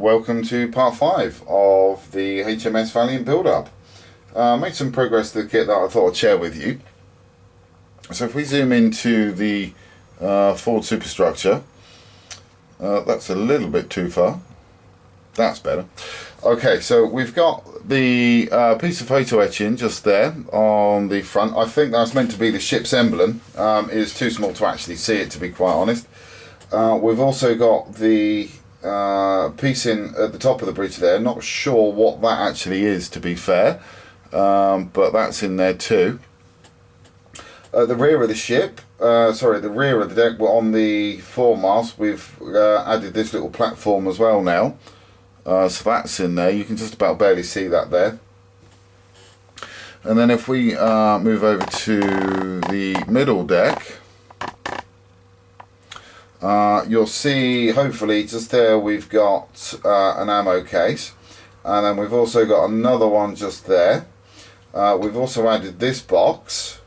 Welcome to part 5 of the HMS Valiant build-up. Made some progress to the kit that I thought I'd share with you. So if we zoom into the forward superstructure, that's a little bit too far. That's better. Okay, so we've got the piece of photo etching just there on the front. I think that's meant to be the ship's emblem. It is too small to actually see it, to be quite honest. We've also got the piece in at the top of the bridge there. Not sure what that actually is, to be fair, but that's in there too. The rear of the ship, the rear of the deck, we're on the foremast. We've added this little platform as well now, so that's in there. You can just about barely see that there. And then if we move over to the middle deck, you'll see, hopefully, just there we've got an ammo case, and then we've also got another one just there. We've also added this box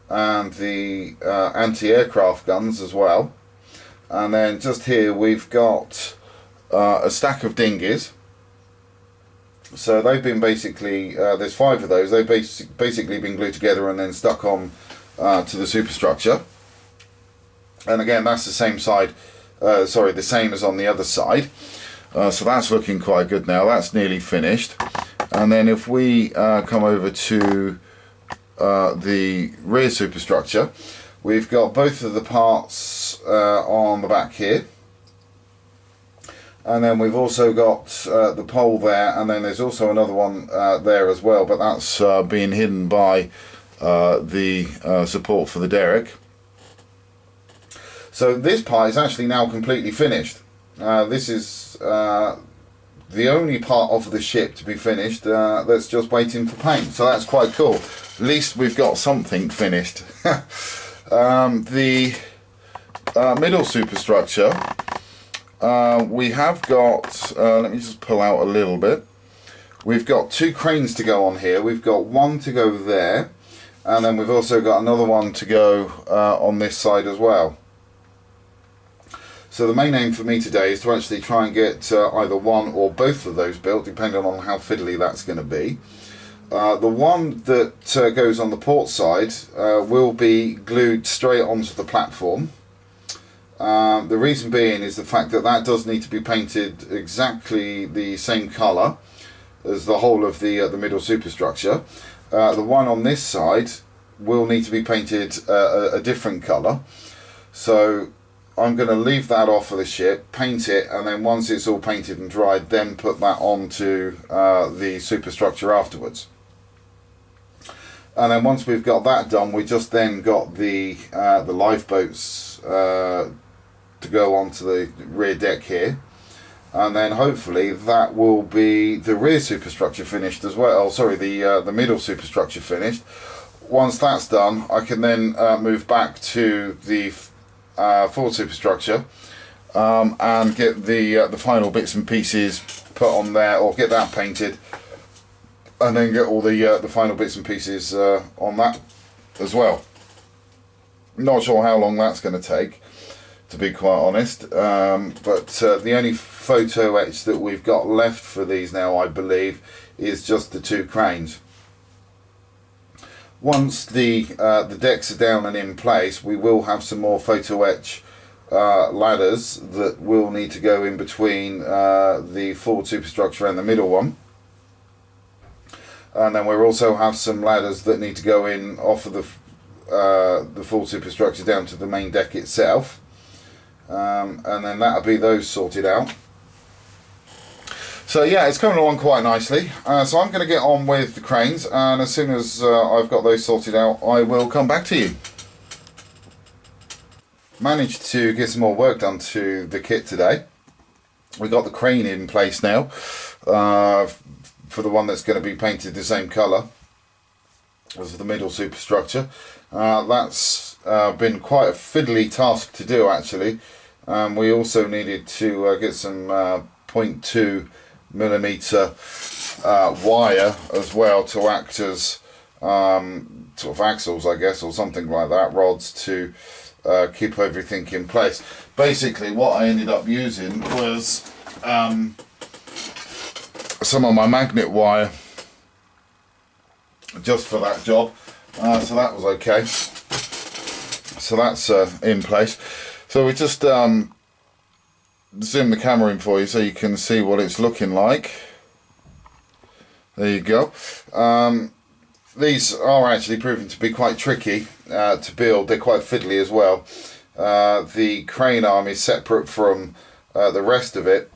and the anti-aircraft guns as well, and then just here we've got a stack of dinghies. So they've been basically, there's 5 of those, they've basically been glued together and then stuck on to the superstructure. And again, that's the same side, the same as on the other side. So that's looking quite good now. That's nearly finished. And then if we come over to the rear superstructure, we've got both of the parts on the back here. And then we've also got the pole there, and then there's also another one there as well, but that's being hidden by the support for the derrick. So this part is actually now completely finished. This is the only part of the ship to be finished that's just waiting for paint. So that's quite cool. At least we've got something finished. The middle superstructure, we have got, let me just pull out a little bit. We've got 2 cranes to go on here. We've got one to go there, and then we've also got another one to go on this side as well. So the main aim for me today is to actually try and get either one or both of those built, depending on how fiddly that's going to be. The one that goes on the port side will be glued straight onto the platform. The reason being is the fact that that does need to be painted exactly the same colour as the whole of the middle superstructure. The one on this side will need to be painted a different colour. So I'm going to leave that off of the ship, paint it, and then once it's all painted and dried, then put that onto the superstructure afterwards. And then once we've got that done, we just then got the lifeboats to go onto the rear deck here, and then hopefully that will be the rear superstructure finished as well. The middle superstructure finished. Once that's done, I can then move back to the forward superstructure and get the final bits and pieces put on there, or get that painted, and then get all the final bits and pieces on that as well. Not sure how long that's going to take, to be quite honest, but the only photo etch that we've got left for these now, I believe, is just the 2 cranes. Once the decks are down and in place, we will have some more photo etch ladders that will need to go in between the forward superstructure and the middle one. And then we'll also have some ladders that need to go in off of the forward superstructure down to the main deck itself. And then that'll be those sorted out. So yeah, it's coming along quite nicely. So I'm going to get on with the cranes, and as soon as I've got those sorted out, I will come back to you. Managed to get some more work done to the kit today. We got the crane in place now for the one that's going to be painted the same colour as the middle superstructure. That's been quite a fiddly task to do, actually. We also needed to get some 0.2 millimeter wire as well to act as sort of axles, I guess, or something like that, rods to keep everything in place. Basically what I ended up using was some of my magnet wire just for that job, so that was okay. So that's in place. So we just zoom the camera in for you so you can see what it's looking like. There you go. These are actually proving to be quite tricky to build. They're quite fiddly as well. The crane arm is separate from the rest of it,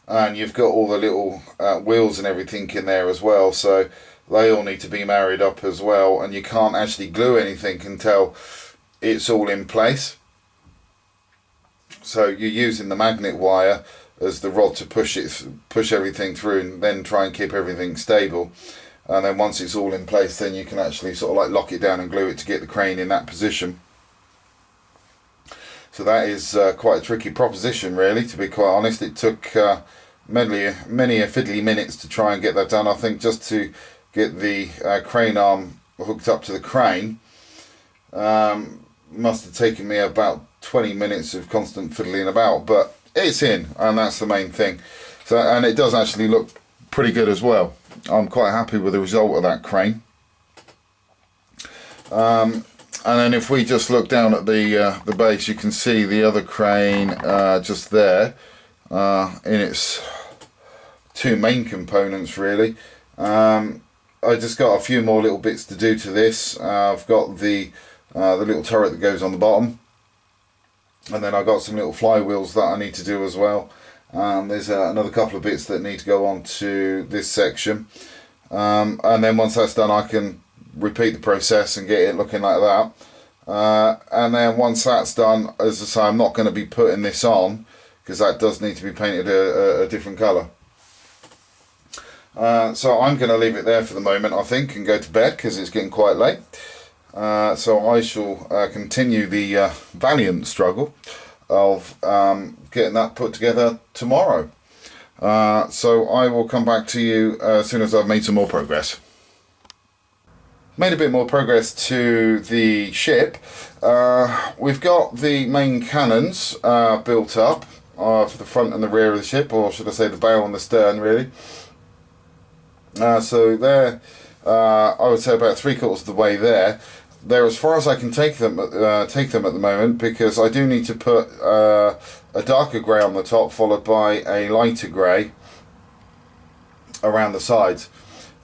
and you've got all the little wheels and everything in there as well, so they all need to be married up as well, and you can't actually glue anything until it's all in place. So you're using the magnet wire as the rod to push everything through, and then try and keep everything stable. And then once it's all in place, then you can actually sort of like lock it down and glue it to get the crane in that position. So that is quite a tricky proposition, really, to be quite honest. It took many a fiddly minutes to try and get that done. I think just to get the crane arm hooked up to the crane must have taken me about 20 minutes of constant fiddling about, but it's in, and that's the main thing. So, and it does actually look pretty good as well. I'm quite happy with the result of that crane. And then if we just look down at the base, you can see the other crane just there in its two main components, really. I just got a few more little bits to do to this. I've got the little turret that goes on the bottom, and then I've got some little flywheels that I need to do as well. There's another couple of bits that need to go on to this section, and then once that's done, I can repeat the process and get it looking like that. And then once that's done, as I say, I'm not going to be putting this on because that does need to be painted a different colour. So I'm going to leave it there for the moment, I think, and go to bed because it's getting quite late. So I shall continue the Valiant struggle of getting that put together tomorrow. So I will come back to you as soon as I've made some more progress. Made a bit more progress to the ship. We've got the main cannons built up for the front and the rear of the ship, or should I say the bow and the stern, really. So they're, I would say, about 3/4 of the way there. They're as far as I can take them at the moment, because I do need to put a darker grey on the top, followed by a lighter grey around the sides.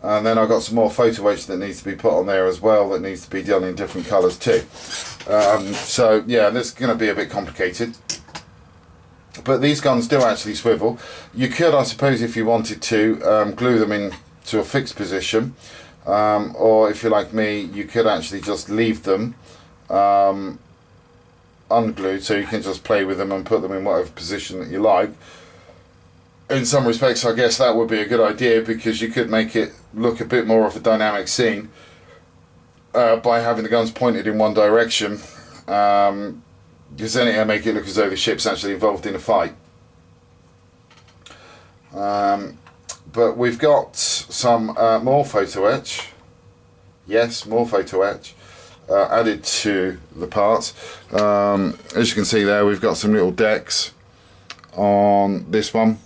And then I've got some more photo etch that needs to be put on there as well, that needs to be done in different colours too. So yeah, this is going to be a bit complicated. But these guns do actually swivel. You could, I suppose, if you wanted to, glue them into a fixed position. Or if you're like me, you could actually just leave them unglued, so you can just play with them and put them in whatever position that you like. In some respects, I guess that would be a good idea, because you could make it look a bit more of a dynamic scene by having the guns pointed in one direction, because then it'll make it look as though the ship's actually involved in a fight. But we've got some more photo etch. Yes, more photo etch added to the parts. As you can see there, we've got some little decks on this one.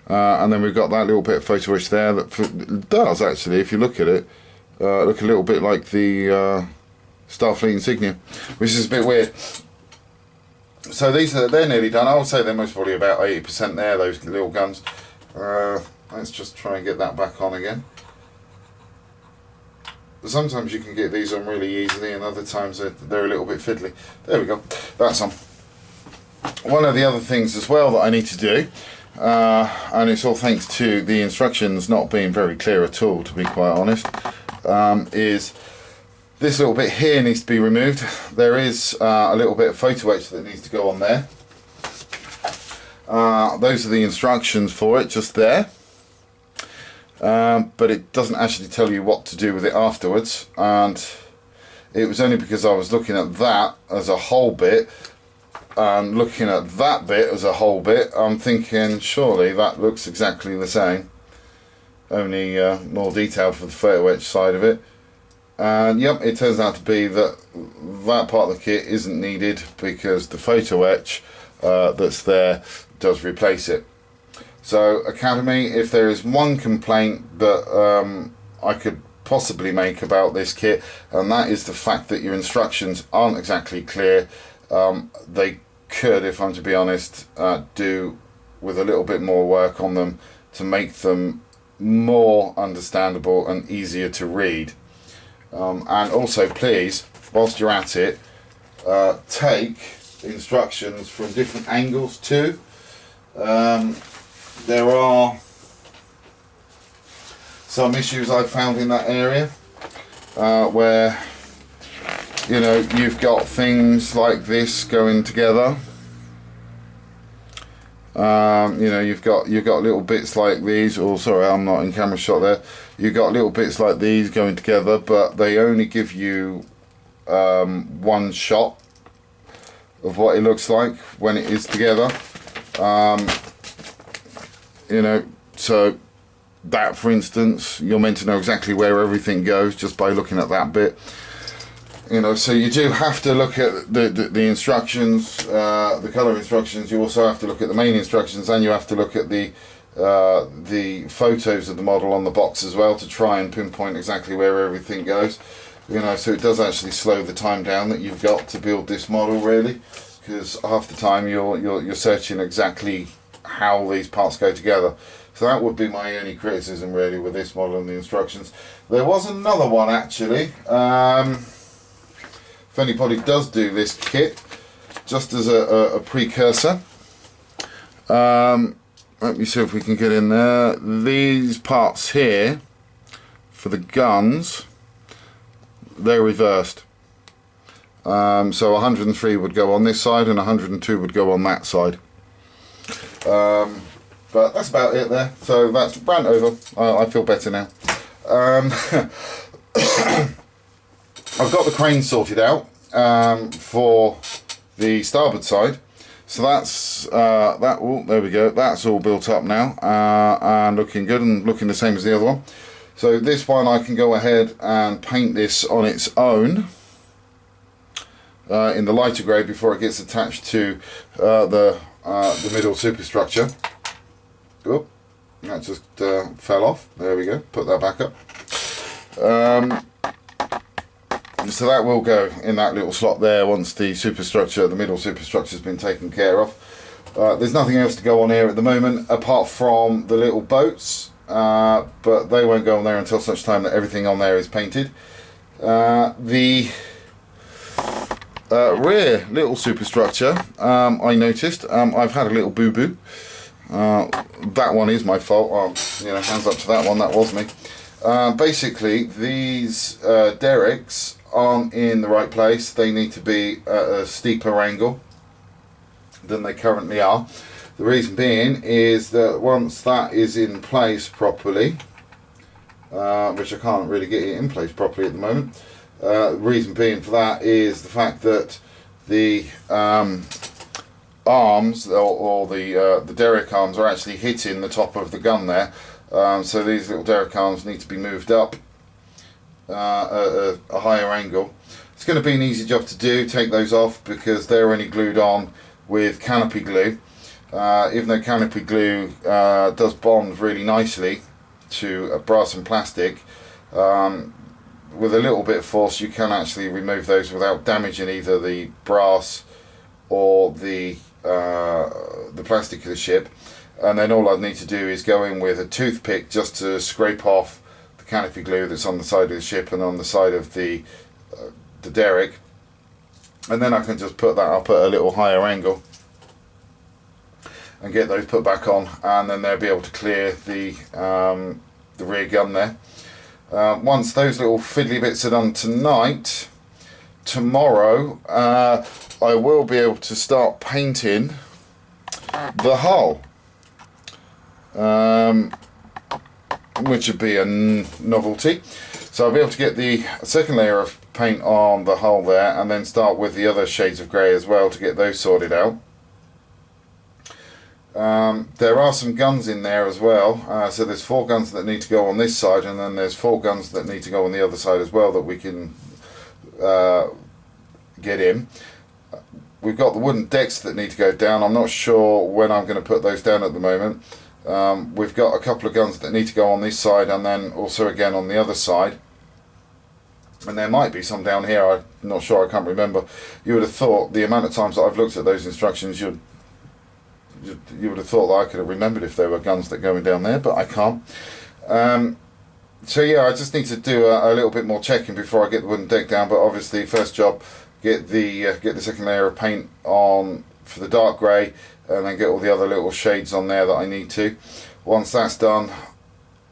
And then we've got that little bit of photo etch there that does actually, if you look at it, look a little bit like the Starfleet insignia, which is a bit weird. So they're nearly done. I would say they're most probably about 80% there, those little guns. Let's just try and get that back on again. Sometimes you can get these on really easily, and other times they're a little bit fiddly. There we go, that's on. One of the other things as well that I need to do, and it's all thanks to the instructions not being very clear at all, to be quite honest, is this little bit here needs to be removed. There is a little bit of photo etch that needs to go on there. Those are the instructions for it, just there. But it doesn't actually tell you what to do with it afterwards, and it was only because I was looking at that as a whole bit and looking at that bit as a whole bit, I'm thinking surely that looks exactly the same, only more detailed for the photo etch side of it. And yep, it turns out to be that that part of the kit isn't needed, because the photo etch that's there does replace it. So Academy, if there is one complaint that I could possibly make about this kit, and that is the fact that your instructions aren't exactly clear. They could, if I'm to be honest, do with a little bit more work on them to make them more understandable and easier to read. And also, please, whilst you're at it, take instructions from different angles too. There are some issues I've found in that area where, you know, you've got things like this going together. You know, you've got little bits like these. Oh, sorry, I'm not in camera shot there. You've got little bits like these going together, but they only give you one shot of what it looks like when it is together. You know, so that, for instance, you're meant to know exactly where everything goes just by looking at that bit. You know, so you do have to look at the instructions, the colour instructions. You also have to look at the main instructions, and you have to look at the photos of the model on the box as well to try and pinpoint exactly where everything goes. You know, so it does actually slow the time down that you've got to build this model, really, because half the time you're searching exactly how these parts go together. So that would be my only criticism really with this model and the instructions. There was another one actually. If anybody does do this kit, just as a precursor, let me see if we can get in there. These parts here for the guns, they're reversed. So 103 would go on this side and 102 would go on that side. But that's about it there. So that's rant over. I feel better now. I've got the crane sorted out for the starboard side. So that's that. Oh, there we go. That's all built up now and looking good and looking the same as the other one. So this one I can go ahead and paint this on its own in the lighter grey before it gets attached to the middle superstructure. Oh, that just fell off. There we go. Put that back up. So that will go in that little slot there once the superstructure, the middle superstructure, has been taken care of. There's nothing else to go on here at the moment apart from the little boats, but they won't go on there until such time that everything on there is painted. The rear little superstructure, I noticed, I've had a little boo-boo. That one is my fault. You know, hands up to that one, that was me. Basically, these derricks aren't in the right place. They need to be at a steeper angle than they currently are. The reason being is that once that is in place properly, which I can't really get it in place properly at the moment, the reason being for that is the fact that the arms or the derrick arms are actually hitting the top of the gun there. So these little derrick arms need to be moved up at a higher angle. It's going to be an easy job to do, take those off, because they're only glued on with canopy glue. Even though canopy glue does bond really nicely to brass and plastic, with a little bit of force you can actually remove those without damaging either the brass or the plastic of the ship. And then all I'd need to do is go in with a toothpick just to scrape off the canopy glue that's on the side of the ship and on the side of the derrick, and then I can just put that up at a little higher angle and get those put back on, and then they'll be able to clear the rear gun there. Once those little fiddly bits are done tonight, tomorrow I will be able to start painting the hull, which would be a novelty. So I'll be able to get the second layer of paint on the hull there, and then start with the other shades of grey as well to get those sorted out. There are some guns in there as well, so there's 4 guns that need to go on this side, and then there's 4 guns that need to go on the other side as well that we can get in. We've got the wooden decks that need to go down. I'm not sure when I'm going to put those down at the moment. We've got a couple of guns that need to go on this side and then also again on the other side. And there might be some down here, I'm not sure, I can't remember. You would have thought, the amount of times that I've looked at those instructions, you would have thought that I could have remembered if there were guns that go in down there, but I can't. So yeah, I just need to do a little bit more checking before I get the wooden deck down, but obviously first job, get the second layer of paint on for the dark grey, and then get all the other little shades on there that I need to. Once that's done,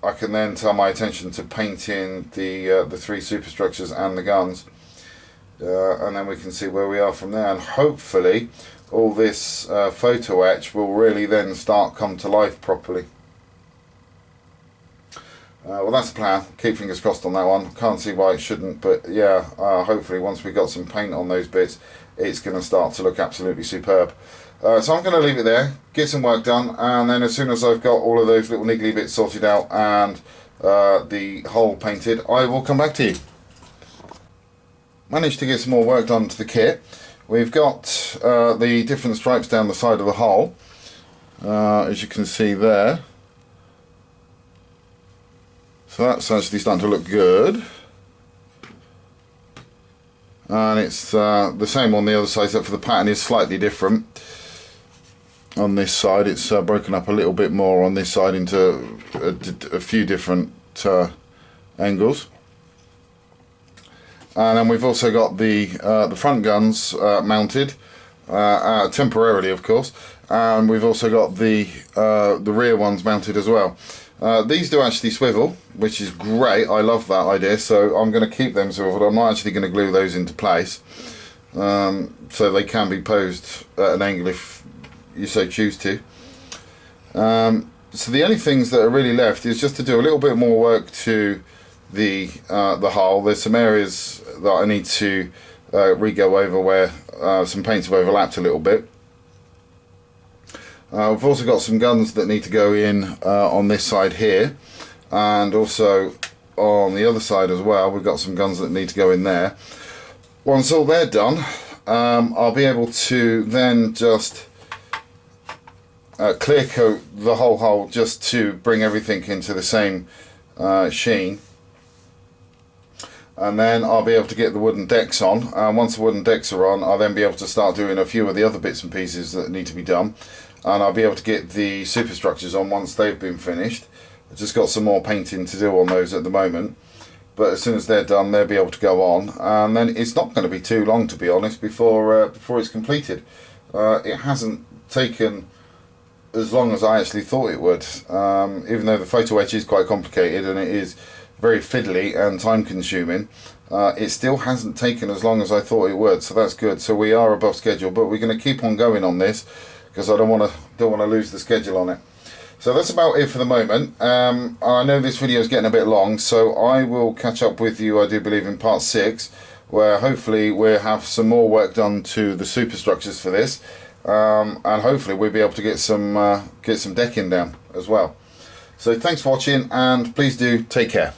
I can then turn my attention to painting the three superstructures and the guns, and then we can see where we are from there. And hopefully, all this photo etch will really then start come to life properly. Well, that's the plan. Keep fingers crossed on that one. Can't see why it shouldn't, but yeah, hopefully once we got some paint on those bits, it's going to start to look absolutely superb. So I'm going to leave it there, get some work done, and then as soon as I've got all of those little niggly bits sorted out and the hull painted, I will come back to you. Managed to get some more work done to the kit. We've got the different stripes down the side of the hull, as you can see there. So that's actually starting to look good. And it's the same on the other side, except for the pattern is slightly different. On this side it's broken up a little bit more on this side into a few different angles. And then we've also got the front guns mounted temporarily, of course, and we've also got the rear ones mounted as well. These do actually swivel, which is great. I love that idea, so I'm going to keep them swiveled. I'm not actually going to glue those into place, so they can be posed at an angle if you so choose to. So the only things that are really left is just to do a little bit more work to the hull. There's some areas that I need to re-go over where some paints have overlapped a little bit. We've also got some guns that need to go in on this side here, and also on the other side as well. We've got some guns that need to go in there. Once all they're done, I'll be able to then just clear coat the whole hull just to bring everything into the same sheen, and then I'll be able to get the wooden decks on. Once the wooden decks are on, I'll then be able to start doing a few of the other bits and pieces that need to be done, and I'll be able to get the superstructures on once they've been finished. I've just got some more painting to do on those at the moment, but as soon as they're done, they'll be able to go on, and then it's not going to be too long, to be honest, before it's completed. It hasn't taken as long as I actually thought it would, even though the photo etch is quite complicated and it is very fiddly and time consuming. It still hasn't taken as long as I thought it would, so that's good. So we are above schedule, but we're going to keep on going on this because I don't want to lose the schedule on it. So that's about it for the moment. I know this video is getting a bit long, so I will catch up with you, I do believe, in part 6, where hopefully we'll have some more work done to the superstructures for this, and hopefully we'll be able to get some decking down as well. So thanks for watching, and please do take care.